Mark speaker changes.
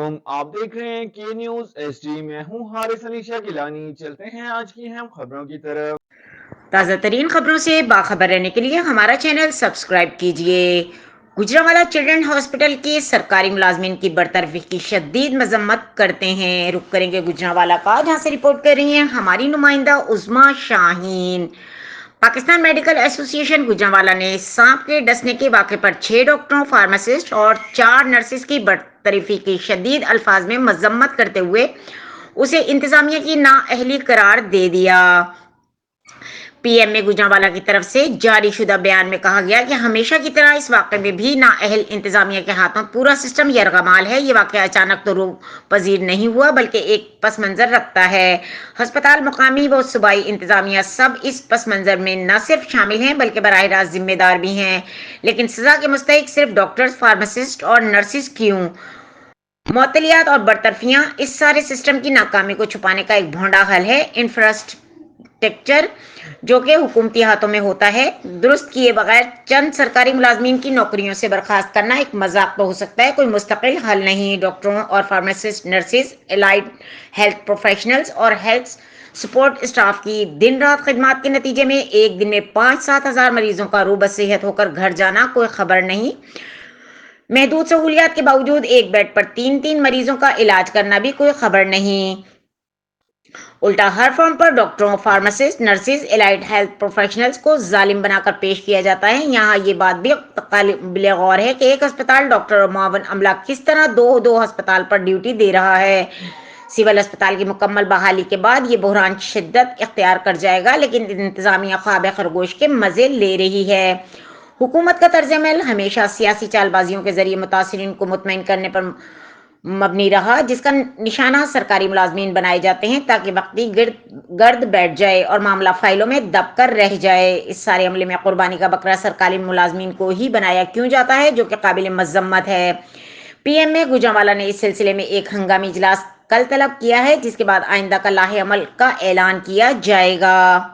Speaker 1: वालेकुम, आप देख रहे हैं के न्यूज एचडी। मैं हूं हारिस अली शाकिलानी। चलते हैं आज की अहम खबरों की तरफ।
Speaker 2: ताज़ा तरीन खबरों से बाखबर रहने के लिए हमारा चैनल सब्सक्राइब कीजिए। गुजरांवाला चिल्ड्रन हॉस्पिटल के सरकारी मुलाजमीन की बरतरफी की शदीद मजम्मत करते हैं। रुक करेंगे गुजरांवाला का, जहां से रिपोर्ट कर रही हैं हमारी नुमाइंदा उस्मा शाहीन। पाकिस्तान मेडिकल एसोसिएशन गुजरांवाला ने सांप के डसने के वाक़े पर 6 डॉक्टरों, फार्मासिस्ट और 4 नर्सिस की बरतरफी की शदीद अल्फाज में मजम्मत करते हुए उसे इंतजामिया की नाअहली करार दे दिया। पीएमए गुजरांवाला की तरफ से जारी शुदा बयान में कहा गया कि हमेशा की तरह इस वाक़े में भी नाअहल इंतजामिया के हाथों पूरा सिस्टम यरगमाल है। ये वाक़या अचानक तो रूह पजीर नहीं हुआ, बल्कि एक पस मंजर रखता है। अस्पताल, मुकामी व सूबाई इंतजामिया सब इस पस मंजर में न सिर्फ शामिल हैं बल्कि बराह रास्त जिम्मेदार भी हैं। लेकिन सजा के मुस्तहिक सिर्फ डॉक्टर्स, फार्मासिस्ट और नर्सिस क्यों? मौतलियात और बरतरफियां इस सारे सिस्टम की नाकामी को छुपाने का एक भोंडा हल है। इंफ्रास्ट्रक्चर जो कि हुकूमती हाथों में होता है, दुरुस्त किए बगैर चंद सरकारी मुलाजमीन की नौकरियों से बर्खास्त करना एक मजाक तो हो सकता है, कोई मुस्तकिल हल नहीं। डॉक्टरों और pharmacist, nurses, allied health professionals और हेल्थ सपोर्ट स्टाफ की दिन रात खिदमत के नतीजे में एक दिन में 5-7 हजार मरीजों का रूबत सेहत होकर घर जाना कोई खबर नहीं। महदूद सहूलियात के बावजूद एक बेड पर 3-3 मरीजों का इलाज करना भी कोई खबर नहीं। उल्टा हर फॉर्म पर डॉक्टरों, pharmacist, nurses, allied health professionals को जालिम बनाकर पेश किया जाता है। यहाँ ये बात भी काबिल गौर है कि एक अस्पताल डॉक्टर और मुआवन अमला किस तरह दो अस्पताल पर ड्यूटी दे रहा है। सिविल अस्पताल की मुकम्मल बहाली के बाद ये बहरान शिद्दत इख्तियार कर जाएगा, लेकिन इंतजामिया ख्वाब खरगोश के मजे ले रही है। हुकूमत का तर्ज अमल हमेशा सियासी चालबाजियों के जरिए मुतासिरीन को मुतमईन करने पर मबनी रहा, जिसका निशाना सरकारी मुलाजमीन बनाए जाते हैं ताकि वक्ती गर्द बैठ जाए और मामला फाइलों में दब कर रह जाए। इस सारे अमले में कुर्बानी का बकरा सरकारी मुलाजमीन को ही बनाया क्यों जाता है, जो कि काबिल मजम्मत है। पीएमए गुजरांवाला ने इस सिलसिले में एक हंगामी इजलास कल तलब किया है, जिसके बाद आइंदा का लाहे अमल का ऐलान किया जाएगा।